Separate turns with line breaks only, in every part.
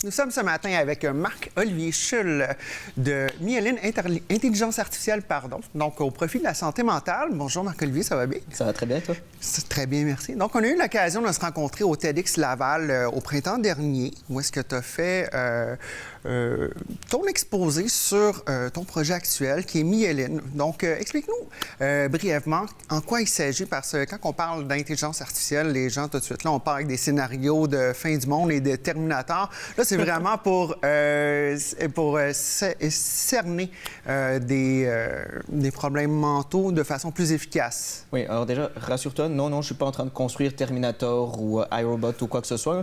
Nous sommes ce matin avec Marc-Olivier Schull de Myeline Intelligence Artificielle, donc au profit de la santé mentale. Bonjour Marc-Olivier, ça va bien?
Ça va très bien, toi?
Très bien, merci. Donc, on a eu l'occasion de se rencontrer au TEDx Laval au printemps dernier, où est-ce que tu as fait ton exposé sur ton projet actuel, qui est Myeline. Donc, explique-nous brièvement en quoi il s'agit, parce que quand on parle d'intelligence artificielle, les gens, tout de suite, là, on parle avec des scénarios de fin du monde et de Terminator. Là, c'est vraiment pour cerner des problèmes mentaux de façon plus efficace.
Oui, alors déjà, rassure-toi, non, je ne suis pas en train de construire Terminator ou iRobot ou quoi que ce soit.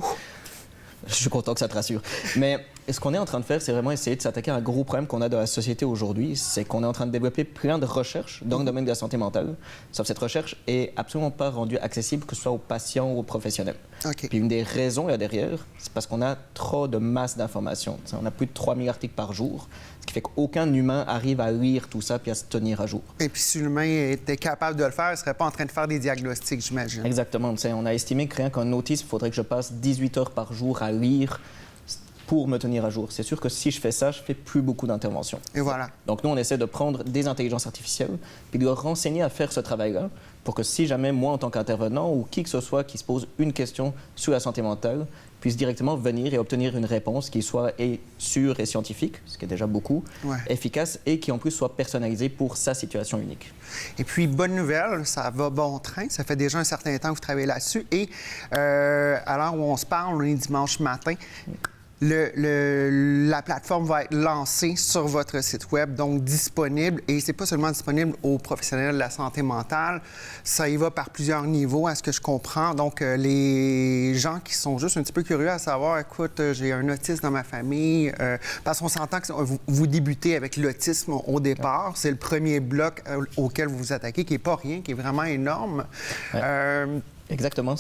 Je suis content que ça te rassure. Mais ce qu'on est en train de faire, c'est vraiment essayer de s'attaquer à un gros problème qu'on a dans la société aujourd'hui. C'est qu'on est en train de développer plein de recherches dans le domaine de la santé mentale. Sauf que cette recherche est absolument pas rendue accessible, que ce soit aux patients ou aux professionnels.
Okay.
Puis une des raisons là derrière, c'est parce qu'on a trop de masse d'informations. On a plus de 3000 articles par jour, ce qui fait qu'aucun humain arrive à lire tout ça puis à se tenir à jour.
Et puis si l'humain était capable de le faire, il ne serait pas en train de faire des diagnostics, j'imagine.
Exactement. On a estimé que rien qu'un autisme, il faudrait que je passe 18 heures par jour à lire pour me tenir à jour. C'est sûr que si je fais ça, je fais plus beaucoup d'interventions.
Et voilà.
Donc nous, on essaie de prendre des intelligences artificielles puis de leur renseigner à faire ce travail-là pour que si jamais moi, en tant qu'intervenant ou qui que ce soit qui se pose une question sur la santé mentale, puisse directement venir et obtenir une réponse qui soit sûre et scientifique, ce qui est déjà beaucoup, efficace et qui en plus soit personnalisée pour sa situation unique.
Et puis, bonne nouvelle, ça va bon train. Ça fait déjà un certain temps que vous travaillez là-dessus. Et à l'heure où on se parle, on est dimanche matin. La plateforme va être lancée sur votre site web, donc disponible. Et c'est pas seulement disponible aux professionnels de la santé mentale, ça y va par plusieurs niveaux, à ce que je comprends. Donc, les gens qui sont juste un petit peu curieux à savoir, écoute, j'ai un autisme dans ma famille, parce qu'on s'entend que vous débutez avec l'autisme au départ. C'est le premier bloc auquel vous vous attaquez, qui n'est pas rien, qui est vraiment énorme.
Exactement.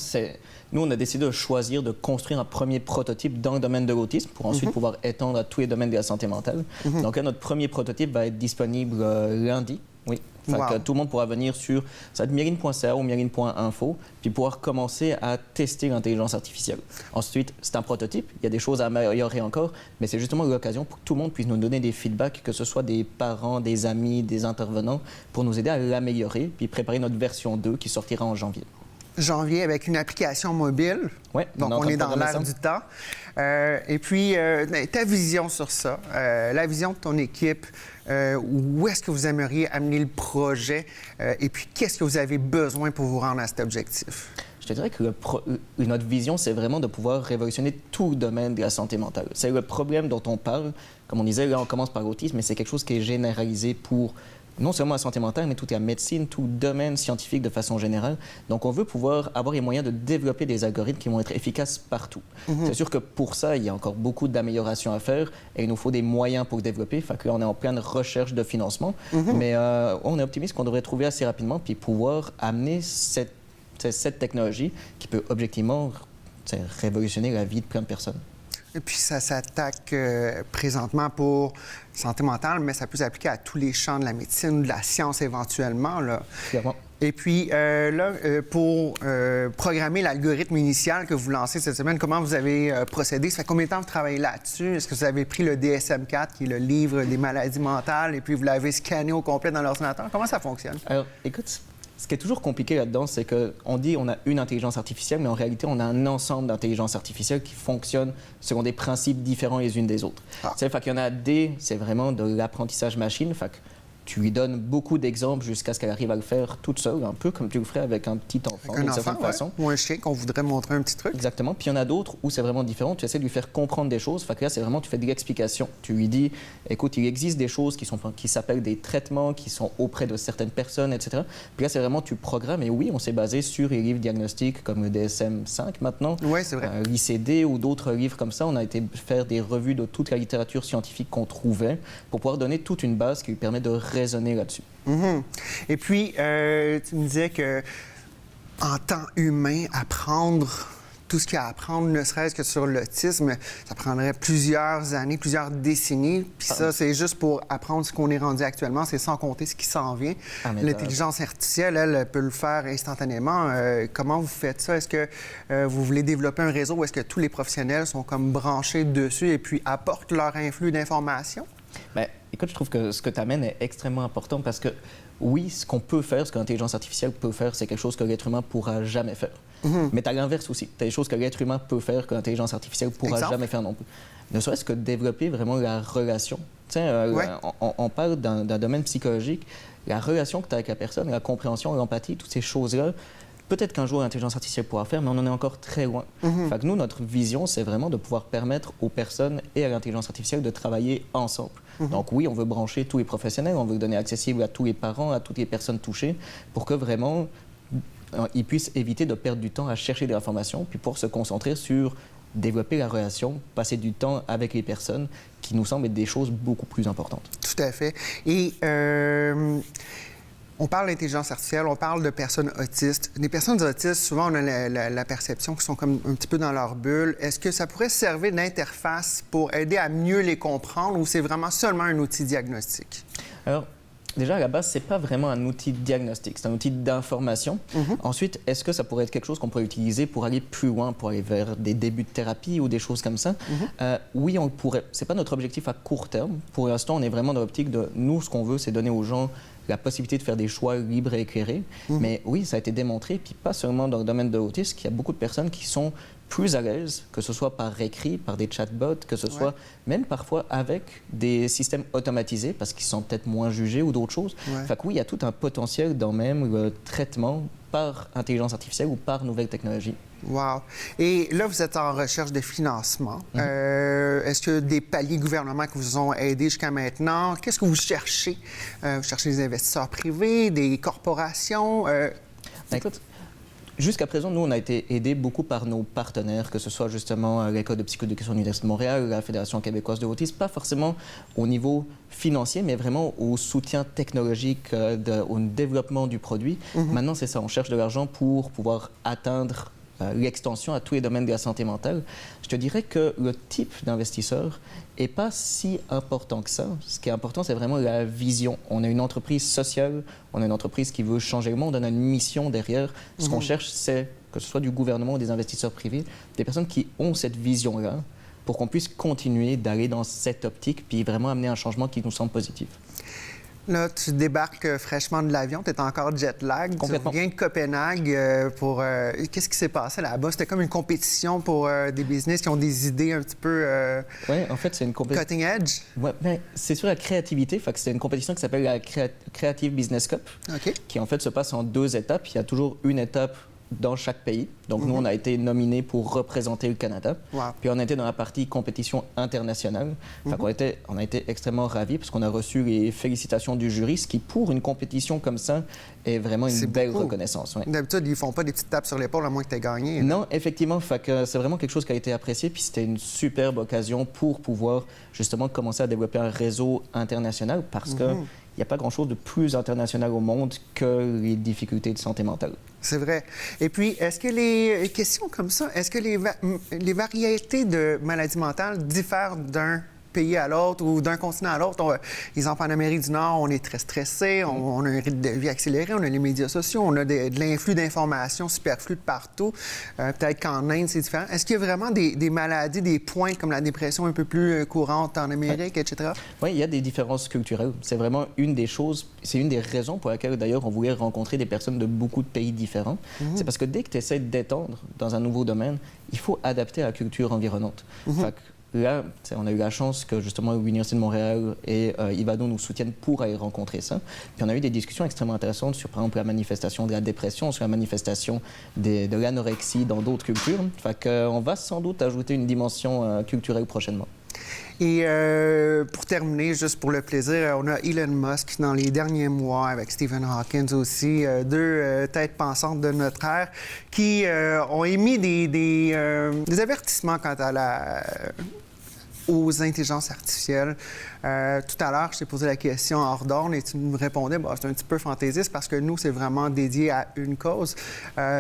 Nous, on a décidé de choisir de construire un premier prototype dans le domaine de l'autisme pour ensuite pouvoir étendre à tous les domaines de la santé mentale. Donc là, notre premier prototype va être disponible lundi. Oui. Que tout le monde pourra venir sur myeline.ca ou myeline.info puis pouvoir commencer à tester l'intelligence artificielle. Ensuite, c'est un prototype. Il y a des choses à améliorer encore, mais c'est justement l'occasion pour que tout le monde puisse nous donner des feedbacks, que ce soit des parents, des amis, des intervenants, pour nous aider à l'améliorer puis préparer notre version 2 qui sortira en janvier.
Janvier avec une application mobile.
Oui,
donc on est dans l'air du temps. Et puis, ta vision sur ça, la vision de ton équipe, où est-ce que vous aimeriez amener le projet et puis qu'est-ce que vous avez besoin pour vous rendre à cet objectif?
Je te dirais que notre vision, c'est vraiment de pouvoir révolutionner tout le domaine de la santé mentale. C'est le problème dont on parle. Comme on disait, là, on commence par l'autisme, mais c'est quelque chose qui est généralisé pour non seulement la santé mentale, mais toute la médecine, tout le domaine scientifique de façon générale. Donc, on veut pouvoir avoir les moyens de développer des algorithmes qui vont être efficaces partout. C'est sûr que pour ça, il y a encore beaucoup d'améliorations à faire et il nous faut des moyens pour le développer. Fait que là, on est en pleine recherche de financement, mais on est optimiste qu'on devrait trouver assez rapidement puis pouvoir amener cette technologie qui peut objectivement révolutionner la vie de plein de personnes.
Et puis, ça s'attaque présentement pour santé mentale, mais ça peut s'appliquer à tous les champs de la médecine, de la science éventuellement. Là.
Clairement.
Et puis, pour programmer l'algorithme initial que vous lancez cette semaine, comment vous avez procédé? Ça fait combien de temps vous travaillez là-dessus? Est-ce que vous avez pris le DSM-4, qui est le livre des maladies mentales, et puis vous l'avez scanné au complet dans l'ordinateur? Comment ça fonctionne?
Alors, écoute, ce qui est toujours compliqué là-dedans, c'est qu'on dit qu'on a une intelligence artificielle, mais en réalité, on a un ensemble d'intelligences artificielles qui fonctionnent selon des principes différents les unes des autres. Fait qu'il y en a des, c'est vraiment de l'apprentissage machine. Fait que tu lui donnes beaucoup d'exemples jusqu'à ce qu'elle arrive à le faire toute seule, un peu comme tu le ferais avec un petit enfant, d'une certaine façon.
Ou un chien qu'on voudrait montrer un petit truc.
Exactement. Puis il y en a d'autres où c'est vraiment différent. Tu essaies de lui faire comprendre des choses. Fait que là, c'est vraiment, tu fais de l'explication. Tu lui dis, écoute, il existe des choses qui s'appellent des traitements, qui sont auprès de certaines personnes, etc. Puis là, c'est vraiment, tu programmes. Et oui, on s'est basé sur les livres diagnostiques comme le DSM-5 maintenant.
Oui, c'est vrai.
L'ICD ou d'autres livres comme ça. On a été faire des revues de toute la littérature scientifique qu'on trouvait pour pouvoir donner toute une base qui lui permet de raisonner là-dessus.
Et puis, tu me disais que en temps humain, apprendre tout ce qu'il y a à apprendre, ne serait-ce que sur l'autisme, ça prendrait plusieurs années, plusieurs décennies. Puis ça, c'est juste pour apprendre ce qu'on est rendu actuellement. C'est sans compter ce qui s'en vient. L'intelligence artificielle, elle peut le faire instantanément. Comment vous faites ça? Est-ce que vous voulez développer un réseau où est-ce que tous les professionnels sont comme branchés dessus et puis apportent leur influx d'informations?
Bien, écoute, je trouve que ce que tu amènes est extrêmement important parce que, oui, ce qu'on peut faire, ce que l'intelligence artificielle peut faire, c'est quelque chose que l'être humain ne pourra jamais faire. Mais tu as l'inverse aussi. Tu as des choses que l'être humain peut faire que l'intelligence artificielle ne pourra jamais faire non plus. Ne serait-ce que développer vraiment la relation. On parle d'un domaine psychologique. La relation que tu as avec la personne, la compréhension, l'empathie, toutes ces choses-là, peut-être qu'un jour l'intelligence artificielle pourra faire, mais on en est encore très loin. Fait que nous, notre vision, c'est vraiment de pouvoir permettre aux personnes et à l'intelligence artificielle de travailler ensemble. Donc oui, on veut brancher tous les professionnels, on veut le donner accessible à tous les parents, à toutes les personnes touchées, pour que vraiment ils puissent éviter de perdre du temps à chercher des informations, puis pour se concentrer sur développer la relation, passer du temps avec les personnes, qui nous semblent être des choses beaucoup plus importantes.
Tout à fait. Et on parle d'intelligence artificielle, on parle de personnes autistes. Les personnes autistes, souvent, on a la perception qu'ils sont comme un petit peu dans leur bulle. Est-ce que ça pourrait servir d'interface pour aider à mieux les comprendre ou c'est vraiment seulement un outil diagnostique?
Alors, déjà, à la base, ce n'est pas vraiment un outil de diagnostic, c'est un outil d'information. Ensuite, est-ce que ça pourrait être quelque chose qu'on pourrait utiliser pour aller plus loin, pour aller vers des débuts de thérapie ou des choses comme ça? Oui, on pourrait. Ce n'est pas notre objectif à court terme. Pour l'instant, on est vraiment dans l'optique de, nous, ce qu'on veut, c'est donner aux gens la possibilité de faire des choix libres et éclairés. Mais oui, ça a été démontré, puis pas seulement dans le domaine de l'autisme, qu'il y a beaucoup de personnes qui sont plus à l'aise, que ce soit par écrit, par des chatbots, que ce soit même parfois avec des systèmes automatisés, parce qu'ils sont peut-être moins jugés ou d'autres choses. Fait que oui, il y a tout un potentiel dans même le traitement par intelligence artificielle ou par nouvelles technologies.
Wow. Et là, vous êtes en recherche de financement. Est-ce que des paliers gouvernementaux qui vous ont aidé jusqu'à maintenant? Qu'est-ce que vous cherchez? Vous cherchez des investisseurs privés, des corporations?
Écoute, jusqu'à présent, nous, on a été aidés beaucoup par nos partenaires, que ce soit justement l'École de psychoéducation de l'Université de Montréal, la Fédération québécoise de l'autisme, pas forcément au niveau financier, mais vraiment au soutien technologique, au développement du produit. Maintenant, c'est ça, on cherche de l'argent pour pouvoir atteindre l'extension à tous les domaines de la santé mentale. Je te dirais que le type d'investisseur n'est pas si important que ça. Ce qui est important, c'est vraiment la vision. On a une entreprise sociale, on a une entreprise qui veut changer le monde, on a une mission derrière. Ce qu'on cherche, c'est, que ce soit du gouvernement ou des investisseurs privés, des personnes qui ont cette vision-là pour qu'on puisse continuer d'aller dans cette optique puis vraiment amener un changement qui nous semble positif.
Là, tu débarques fraîchement de l'avion, tu es encore jet lag.
Complètement.
Tu viens de Copenhague pour... Qu'est-ce qui s'est passé là-bas? C'était comme une compétition pour des business qui ont des idées un petit peu...
Oui, en fait, c'est une compétition...
Cutting edge?
Oui, ben, c'est sur la créativité. Fait que c'est une compétition qui s'appelle la Creative Business Cup, qui en fait se passe en 2 étapes. Il y a toujours une étape dans chaque pays. Donc, nous, on a été nominés pour représenter le Canada. Puis, on était dans la partie compétition internationale. Fait qu'on on a été extrêmement ravis parce qu'on a reçu les félicitations du jury, ce qui, pour une compétition comme ça, est vraiment une belle reconnaissance.
D'habitude, ils ne font pas des petites tapes sur l'épaule à moins que tu aies gagné.
Non, effectivement. Fait que c'est vraiment quelque chose qui a été apprécié. Puis, c'était une superbe occasion pour pouvoir, justement, commencer à développer un réseau international parce que il n'y a pas grand-chose de plus international au monde que les difficultés de santé mentale.
C'est vrai. Et puis, est-ce que les questions comme ça, est-ce que les variétés de maladies mentales diffèrent d'un pays à l'autre ou d'un continent à l'autre? Exemple, en Amérique du Nord, on est très stressé, on a un rythme de vie accéléré, on a les médias sociaux, on a de l'influx d'informations superflues de partout. Peut-être qu'en Inde, c'est différent. Est-ce qu'il y a vraiment des maladies, des pointes comme la dépression un peu plus courante en Amérique, etc.?
Oui, il y a des différences culturelles. C'est vraiment une des choses, c'est une des raisons pour laquelle, d'ailleurs, on voulait rencontrer des personnes de beaucoup de pays différents. C'est parce que dès que tu essaies d'étendre dans un nouveau domaine, il faut adapter à la culture environnante. Fait que, là, on a eu la chance que justement l'Université de Montréal et Ivado nous soutiennent pour aller rencontrer ça. Puis on a eu des discussions extrêmement intéressantes sur, par exemple, la manifestation de la dépression, sur la manifestation de l'anorexie dans d'autres cultures. Fait qu'on va sans doute ajouter une dimension culturelle prochainement.
Et pour terminer, juste pour le plaisir, on a Elon Musk dans les derniers mois, avec Stephen Hawking aussi, 2 têtes pensantes de notre ère, qui ont émis des avertissements quant à aux intelligences artificielles. Tout à l'heure, je t'ai posé la question hors d'ordre et tu me répondais, bah, c'est un petit peu fantaisiste parce que nous, c'est vraiment dédié à une cause.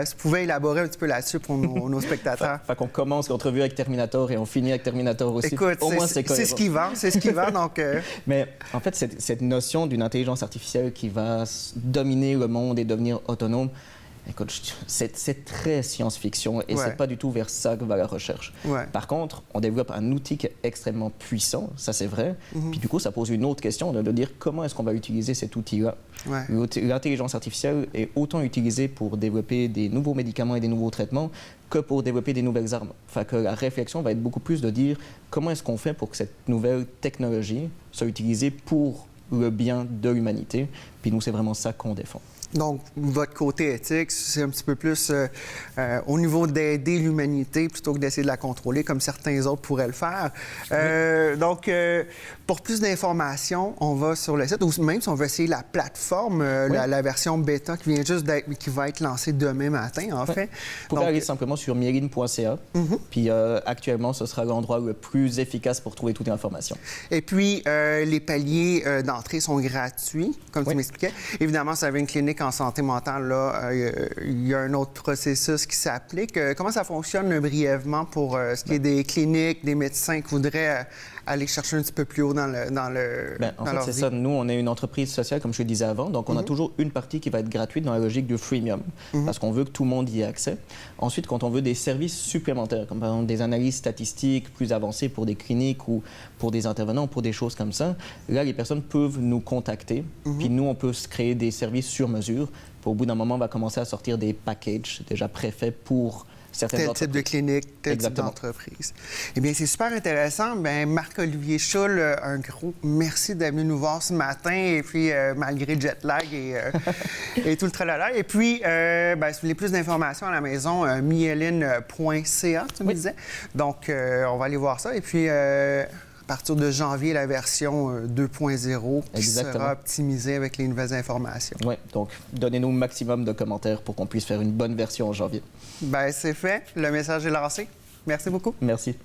Si tu pouvais élaborer un petit peu là-dessus pour nos spectateurs.
Fait qu'on commence l'entrevue avec Terminator et on finit avec Terminator aussi.
Écoute,
au moins,
c'est ce qui vend, c'est ce qui vend, donc...
Mais en fait, cette notion d'une intelligence artificielle qui va dominer le monde et devenir autonome, écoute, c'est très science-fiction et c'est pas du tout vers ça que va la recherche. Par contre, on développe un outil qui est extrêmement puissant, ça c'est vrai. Puis du coup, ça pose une autre question de dire comment est-ce qu'on va utiliser cet outil-là. L'intelligence artificielle est autant utilisée pour développer des nouveaux médicaments et des nouveaux traitements que pour développer des nouvelles armes. Fait que la réflexion va être beaucoup plus de dire comment est-ce qu'on fait pour que cette nouvelle technologie soit utilisée pour le bien de l'humanité. Puis nous, c'est vraiment ça qu'on défend.
Donc, votre côté éthique, c'est un petit peu plus au niveau d'aider l'humanité plutôt que d'essayer de la contrôler comme certains autres pourraient le faire. Donc, pour plus d'informations, on va sur le site, ou même si on veut essayer la plateforme, la version bêta qui vient juste d'être, qui va être lancée demain matin, en fait.
Vous pouvez aller simplement sur myeline.ca, puis actuellement, ce sera l'endroit le plus efficace pour trouver toutes les informations. Et
puis, les paliers d'entrée sont gratuits, comme tu m'expliquais. Évidemment, ça avait une clinique en santé mentale, là, il y a un autre processus qui s'applique. Comment ça fonctionne brièvement pour ce qui est des cliniques, des médecins qui voudraient aller chercher un petit peu plus haut dans le
en fait, c'est ça. Nous, on est une entreprise sociale, comme je le disais avant, donc on a toujours une partie qui va être gratuite dans la logique du freemium, parce qu'on veut que tout le monde y ait accès. Ensuite, quand on veut des services supplémentaires, comme par exemple des analyses statistiques plus avancées pour des cliniques ou pour des intervenants, pour des choses comme ça, là, les personnes peuvent nous contacter, puis nous, on peut se créer des services sur mesure. Puis au bout d'un moment, on va commencer à sortir des packages déjà préfaits pour certaines entreprises.
Tel type de clinique, tel type d'entreprise. Eh bien, c'est super intéressant. Bien, Marc-Olivier Schull, un gros merci d'être venu nous voir ce matin, et puis malgré le jet lag et tout le tralala. Et puis, si vous voulez plus d'informations à la maison, myeline.ca, tu me disais. Donc, on va aller voir ça. Et puis... à partir de janvier, la version 2.0 qui sera optimisée avec les nouvelles informations.
Oui, donc donnez-nous le maximum de commentaires pour qu'on puisse faire une bonne version en janvier.
Bien, c'est fait. Le message est lancé. Merci beaucoup.
Merci.